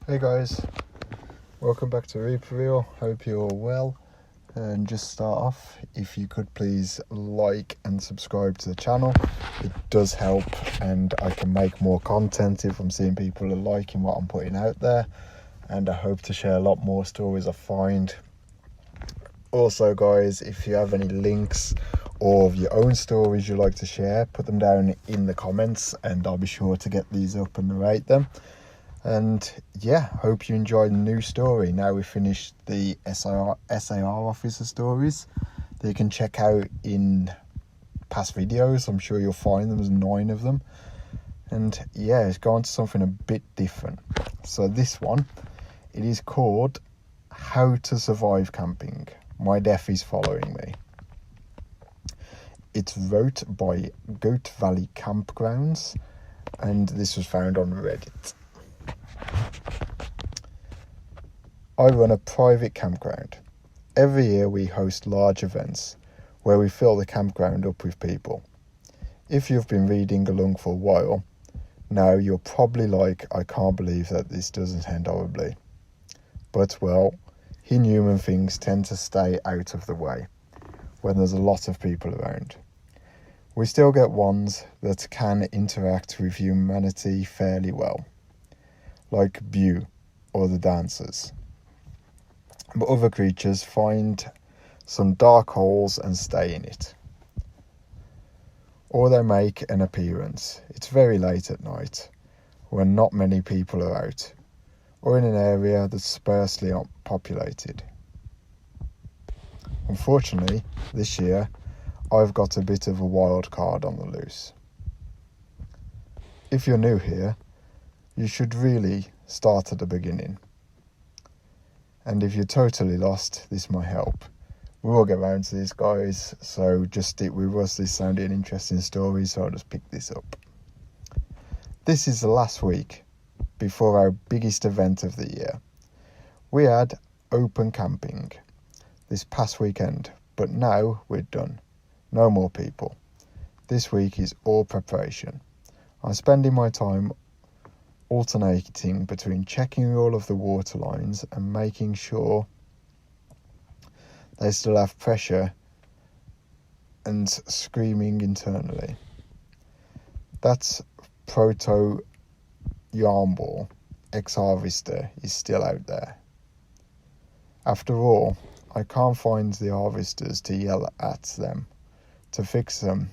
Hey guys, welcome back to Reap Reel. Hope you're all well. And just start off, if you could please like and subscribe to the channel. It does help, and I can make more content if I'm seeing people are liking what I'm putting out there. And I hope to share a lot more stories I find. Also guys, if you have any links or your own stories you'd like to share, put them down in the comments and I'll be sure to get these up and narrate them. And yeah, hope you enjoyed the new story. Now we finished the SAR Officer stories that you can check out in past videos. I'm sure you'll find them. There's 9 of them. And yeah, it's gone to something a bit different. So this one, it is called How to Survive Camping. My Death is Following Me. It's wrote by Goat Valley Campgrounds, and this was found on Reddit. I run a private campground. Every year we host large events where we fill the campground up with people. If you've been reading along for a while, now you're probably like, I can't believe that this doesn't end horribly. But well, inhuman things tend to stay out of the way when there's a lot of people around. We still get ones that can interact with humanity fairly well, like Bew or the dancers. But other creatures find some dark holes and stay in it. Or they make an appearance. It's very late at night, when not many people are out, or in an area that's sparsely populated. Unfortunately, this year, I've got a bit of a wild card on the loose. If you're new here, you should really start at the beginning. And if you're totally lost, this might help. We will get around to this, guys, so just stick with us. This sounded an interesting story, so I'll just pick this up. This is the last week before our biggest event of the year. We had open camping this past weekend, but now we're done. No more people. This week is all preparation. I'm spending my time alternating between checking all of the water lines and making sure they still have pressure and screaming internally. That's proto yarn ball ex-harvester is still out there. After all, I can't find the harvesters to yell at them to fix them,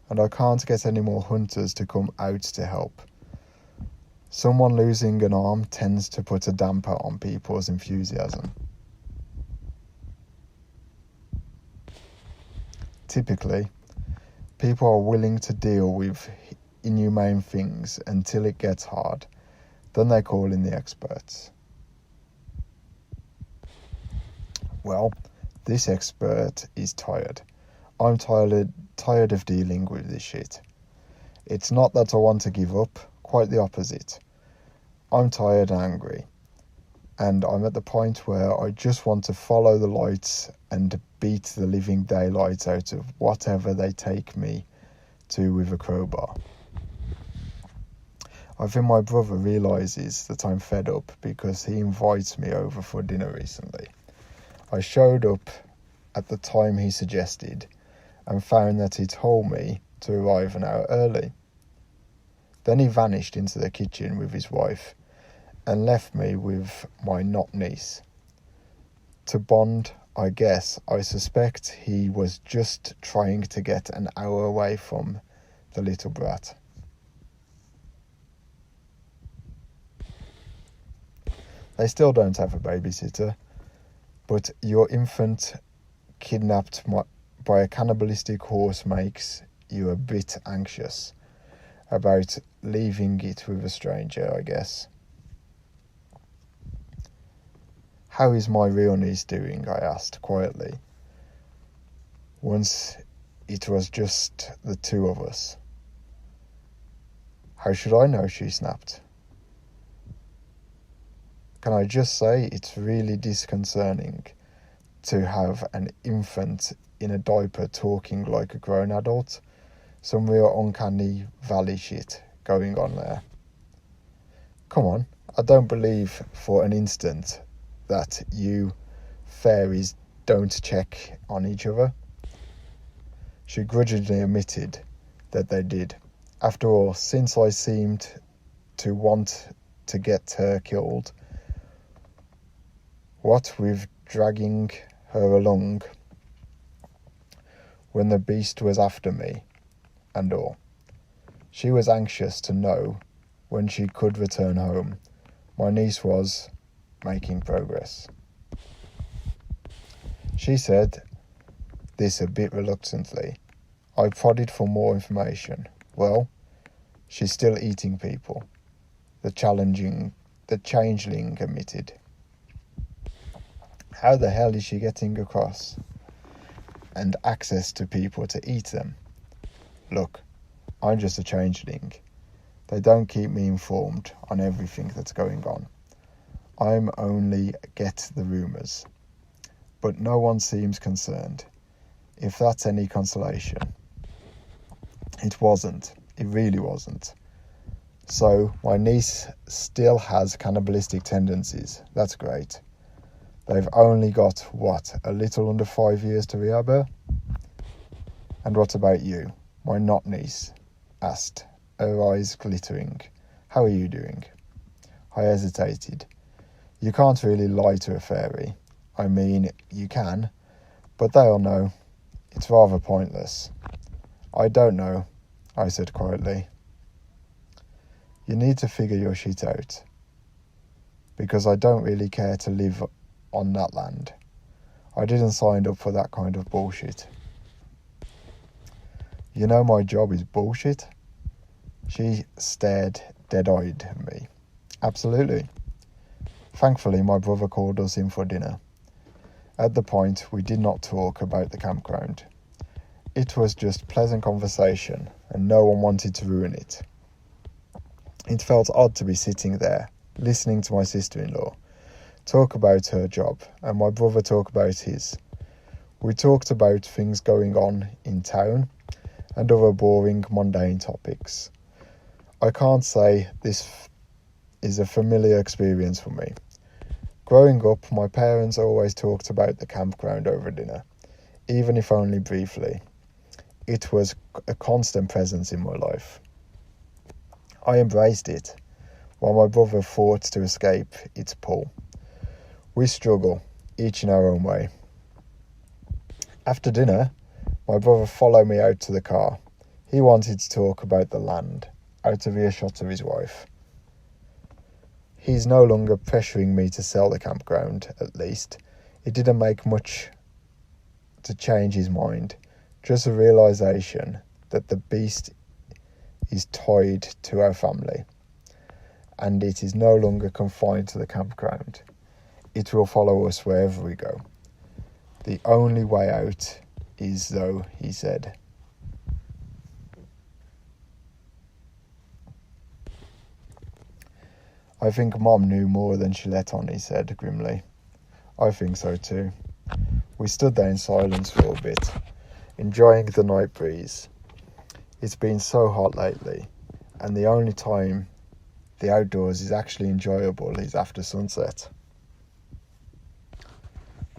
and I can't get any more hunters to come out to help. Someone losing an arm tends to put a damper on people's enthusiasm. Typically, people are willing to deal with inhumane things until it gets hard. Then they call in the experts. Well, this expert is tired. I'm tired of dealing with this shit. It's not that I want to give up, quite the opposite. I'm tired and angry, and I'm at the point where I just want to follow the lights and beat the living daylights out of whatever they take me to with a crowbar. I think my brother realises that I'm fed up because he invites me over for dinner recently. I showed up at the time he suggested and found that he told me to arrive an hour early. Then he vanished into the kitchen with his wife and left me with my not niece. To bond, I guess. I suspect he was just trying to get an hour away from the little brat. They still don't have a babysitter, but your infant kidnapped by a cannibalistic horse makes you a bit anxious about leaving it with a stranger, I guess. How is my real niece doing? I asked quietly. Once it was just the two of us. How should I know? She snapped. Can I just say it's really disconcerting to have an infant in a diaper talking like a grown adult. Some real uncanny valley shit going on there. Come on, I don't believe for an instant that you fairies don't check on each other. She grudgingly admitted that they did. After all, since I seemed to want to get her killed, what with dragging her along when the beast was after me and all. She was anxious to know when she could return home. My niece was making progress. She said this a bit reluctantly. I prodded for more information. Well, she's still eating people, the changeling admitted. How the hell is she getting across and access to people to eat them? Look, I'm just a changeling. They don't keep me informed on everything that's going on. I'm only get the rumours. But no one seems concerned, if that's any consolation. It wasn't. It really wasn't. So, my niece still has cannibalistic tendencies. That's great. They've only got, a little under 5 years to rehab her? And what about you? My not niece asked, her eyes glittering. How are you doing? I hesitated. You can't really lie to a fairy. I mean, you can, but they'll know. It's rather pointless. I don't know, I said quietly. You need to figure your shit out. Because I don't really care to live on that land. I didn't sign up for that kind of bullshit. You know my job is bullshit? She stared dead-eyed at me. Absolutely. Thankfully, my brother called us in for dinner. At the point, we did not talk about the campground. It was just pleasant conversation, and no one wanted to ruin it. It felt odd to be sitting there, listening to my sister-in-law talk about her job, and my brother talk about his. We talked about things going on in town, and other boring, mundane topics. I can't say this is a familiar experience for me. Growing up, my parents always talked about the campground over dinner, even if only briefly. It was a constant presence in my life. I embraced it, while my brother fought to escape its pull. We struggle, each in our own way. After dinner, my brother followed me out to the car. He wanted to talk about the land, out of earshot of his wife. He's no longer pressuring me to sell the campground, at least. It didn't make much to change his mind, just a realisation that the beast is tied to our family, and it is no longer confined to the campground. It will follow us wherever we go. The only way out is, though, he said. I think Mom knew more than she let on, he said grimly. I think so too. We stood there in silence for a bit, enjoying the night breeze. It's been so hot lately, and the only time the outdoors is actually enjoyable is after sunset.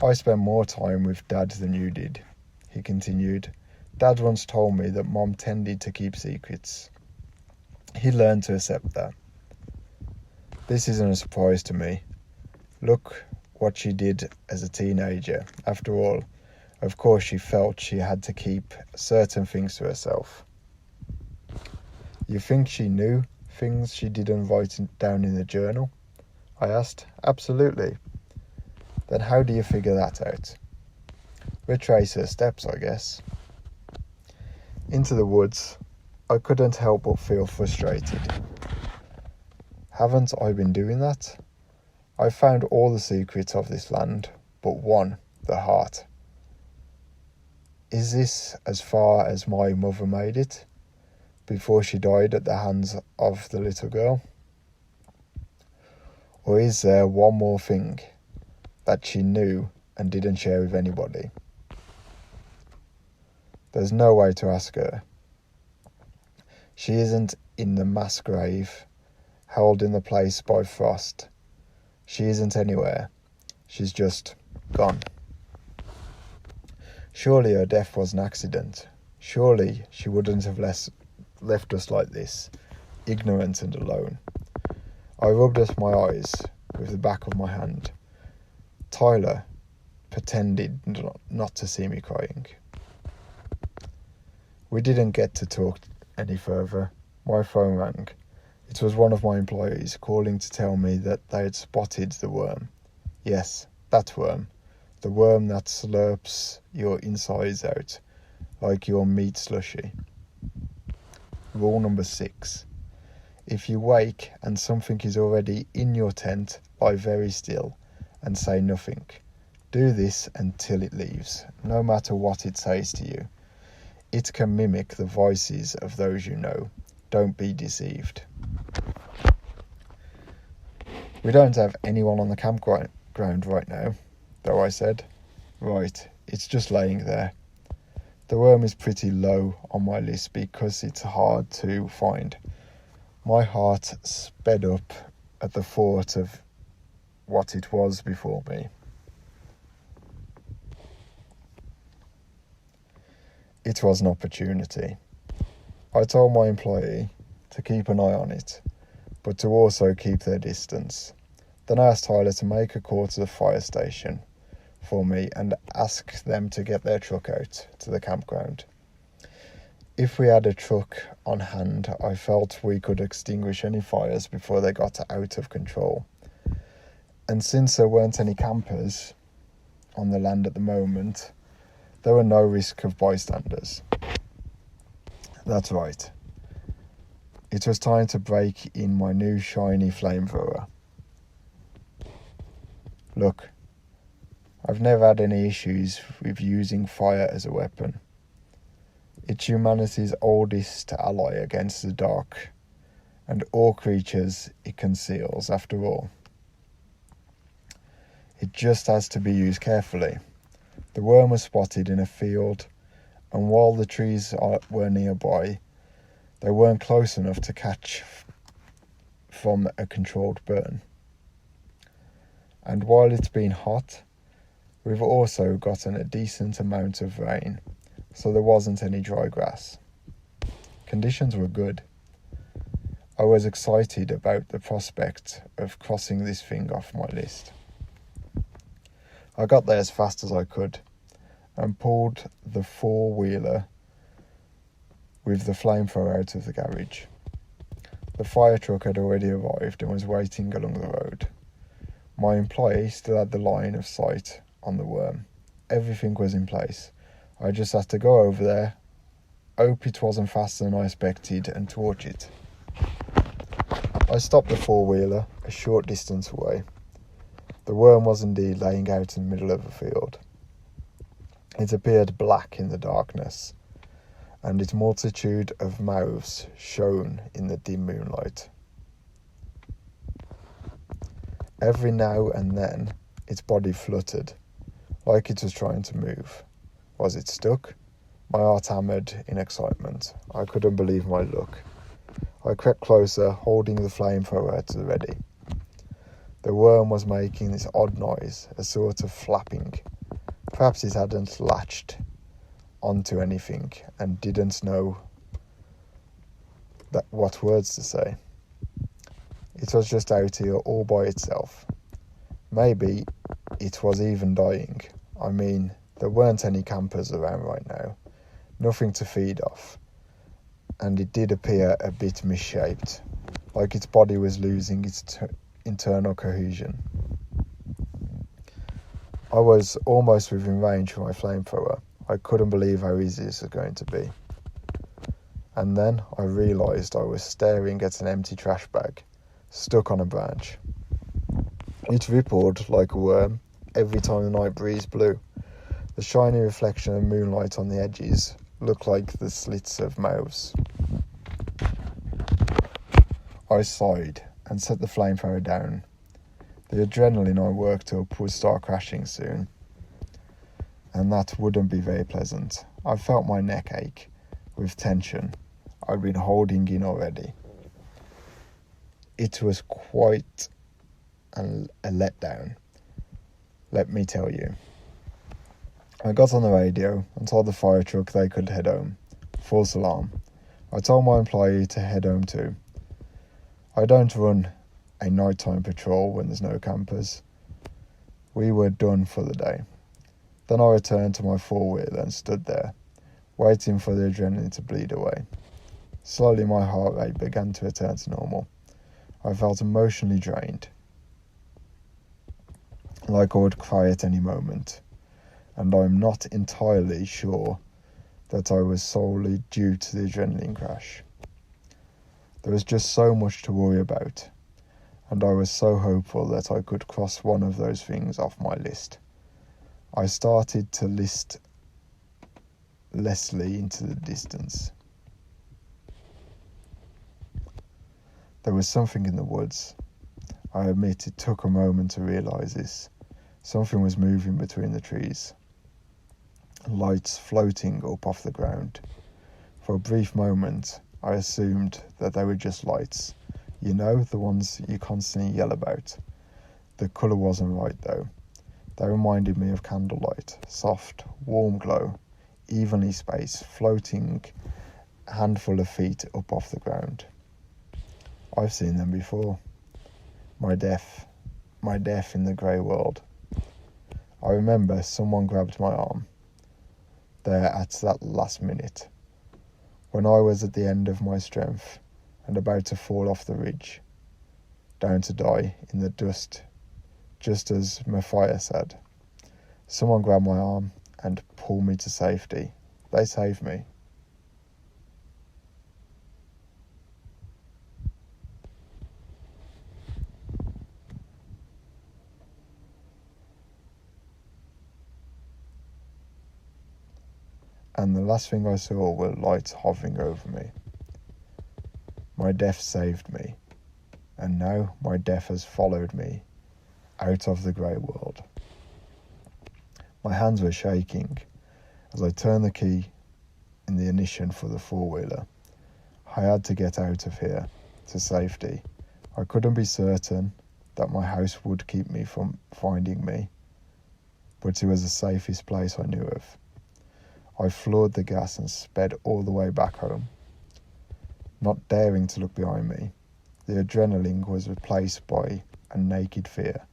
I spent more time with Dad than you did, he continued. Dad once told me that Mom tended to keep secrets. He learned to accept that. This isn't a surprise to me. Look what she did as a teenager. After all, of course she felt she had to keep certain things to herself. You think she knew things she didn't write down in the journal? I asked. Absolutely. Then how do you figure that out? Retrace her steps, I guess. Into the woods, I couldn't help but feel frustrated. Haven't I been doing that? I found all the secrets of this land, but one, the heart. Is this as far as my mother made it, before she died at the hands of the little girl? Or is there one more thing that she knew and didn't share with anybody? There's no way to ask her. She isn't in the mass grave, held in the place by frost. She isn't anywhere. She's just gone. Surely her death was an accident. Surely she wouldn't have left us like this, ignorant and alone. I rubbed at my eyes with the back of my hand. Tyler pretended not to see me crying. We didn't get to talk any further. My phone rang. It was one of my employees calling to tell me that they had spotted the worm. Yes, that worm. The worm that slurps your insides out like your meat slushy. Rule number 6. If you wake and something is already in your tent, lie very still and say nothing. Do this until it leaves, no matter what it says to you. It can mimic the voices of those you know. Don't be deceived. We don't have anyone on the campground right now, though, I said. Right, it's just laying there. The worm is pretty low on my list because it's hard to find. My heart sped up at the thought of what it was before me. It was an opportunity. I told my employee to keep an eye on it, but to also keep their distance. Then I asked Tyler to make a call to the fire station for me and ask them to get their truck out to the campground. If we had a truck on hand, I felt we could extinguish any fires before they got out of control. And since there weren't any campers on the land at the moment, there were no risk of bystanders. That's right. It was time to break in my new shiny flamethrower. Look, I've never had any issues with using fire as a weapon. It's humanity's oldest ally against the dark and all creatures it conceals, after all. It just has to be used carefully. The worm was spotted in a field, and while the trees were nearby, they weren't close enough to catch from a controlled burn. And while it's been hot, we've also gotten a decent amount of rain, so there wasn't any dry grass. Conditions were good. I was excited about the prospect of crossing this thing off my list. I got there as fast as I could and pulled the four-wheeler with the flamethrower out of the garage. The fire truck had already arrived and was waiting along the road. My employee still had the line of sight on the worm. Everything was in place. I just had to go over there, hope it wasn't faster than I expected, and torch it. I stopped the four-wheeler a short distance away. The worm was indeed laying out in the middle of the field. It appeared black in the darkness, and its multitude of mouths shone in the dim moonlight. Every now and then, its body fluttered, like it was trying to move. Was it stuck? My heart hammered in excitement. I couldn't believe my luck. I crept closer, holding the flamethrower to the ready. The worm was making this odd noise, a sort of flapping. Perhaps it hadn't latched onto anything and didn't know what words to say. It was just out here all by itself. Maybe it was even dying. I mean, there weren't any campers around right now. Nothing to feed off. And it did appear a bit misshaped, like its body was losing its internal cohesion. I was almost within range for my flamethrower. I couldn't believe how easy this was going to be. And then I realised I was staring at an empty trash bag, stuck on a branch. It rippled like a worm every time the night breeze blew. The shiny reflection of moonlight on the edges looked like the slits of mouths. I sighed and set the flamethrower down. The adrenaline I worked up would start crashing soon, and that wouldn't be very pleasant. I felt my neck ache with tension I'd been holding in already. It was quite a letdown, let me tell you. I got on the radio and told the fire truck they could head home. False alarm. I told my employee to head home too. I don't run a nighttime patrol when there's no campers. We were done for the day. Then I returned to my four-wheeler and stood there, waiting for the adrenaline to bleed away. Slowly my heart rate began to return to normal. I felt emotionally drained, like I would cry at any moment, and I'm not entirely sure that I was solely due to the adrenaline crash. There was just so much to worry about, and I was so hopeful that I could cross one of those things off my list. I started to list Leslie into the distance. There was something in the woods. I admit it took a moment to realise this. Something was moving between the trees. Lights floating up off the ground. For a brief moment, I assumed that they were just lights. You know, the ones you constantly yell about. The colour wasn't right though. They reminded me of candlelight, soft, warm glow, evenly spaced, floating a handful of feet up off the ground. I've seen them before. My death in the grey world. I remember someone grabbed my arm there at that last minute, when I was at the end of my strength and about to fall off the ridge, down to die in the dust, just as Matthias said. Someone grabbed my arm and pulled me to safety. They saved me. And the last thing I saw were lights hovering over me. My death saved me, and now my death has followed me out of the grey world. My hands were shaking as I turned the key in the ignition for the four-wheeler. I had to get out of here, to safety. I couldn't be certain that my house would keep me from finding me, but it was the safest place I knew of. I floored the gas and sped all the way back home, not daring to look behind me. The adrenaline was replaced by a naked fear,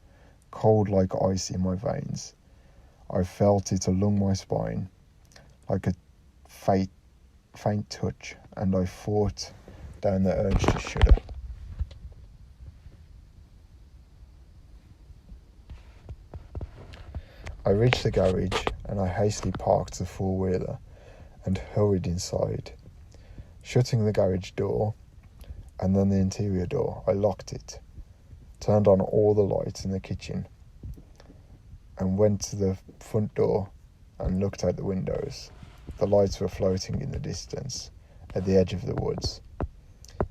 cold like ice in my veins. I felt it along my spine, like a faint touch, and I fought down the urge to shudder. I reached the garage and I hastily parked the four-wheeler and hurried inside. Shutting the garage door and then the interior door, I locked it, turned on all the lights in the kitchen, and went to the front door and looked out the windows. The lights were floating in the distance at the edge of the woods.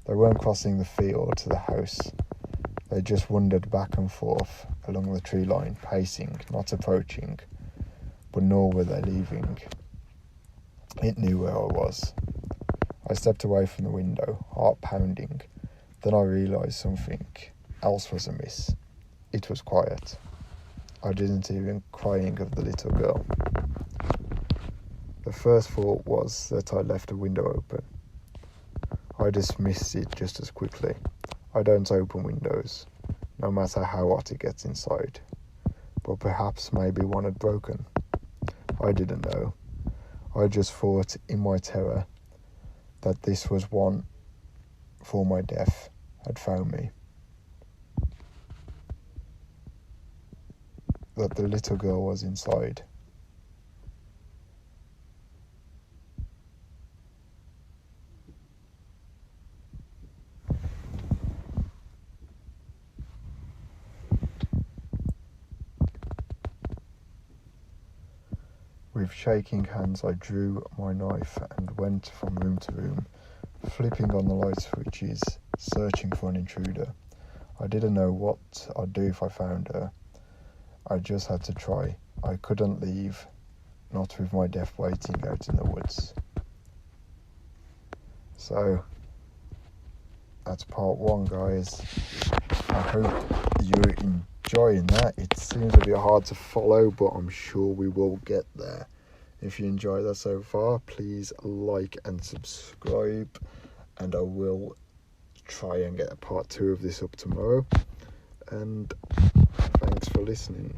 They weren't crossing the field to the house. They just wandered back and forth along the tree line, pacing, not approaching, but nor were they leaving. It knew where I was. I stepped away from the window, heart pounding. Then I realised something else was amiss. It was quiet. I didn't even crying of the little girl. The first thought was that I left the window open. I dismissed it just as quickly. I don't open windows, no matter how hot it gets inside. But perhaps maybe one had broken. I didn't know. I just thought in my terror that this was one for my death had found me. That the little girl was inside. With shaking hands, I drew my knife and went from room to room, flipping on the light switches, searching for an intruder. I didn't know what I'd do if I found her. I just had to try. I couldn't leave, not with my death waiting out in the woods. So, that's part 1, guys. I hope you're enjoying that. It seems a bit hard to follow, but I'm sure we will get there. If you enjoyed that so far, please like and subscribe, and I will try and get a part 2 of this up tomorrow. And thanks for listening.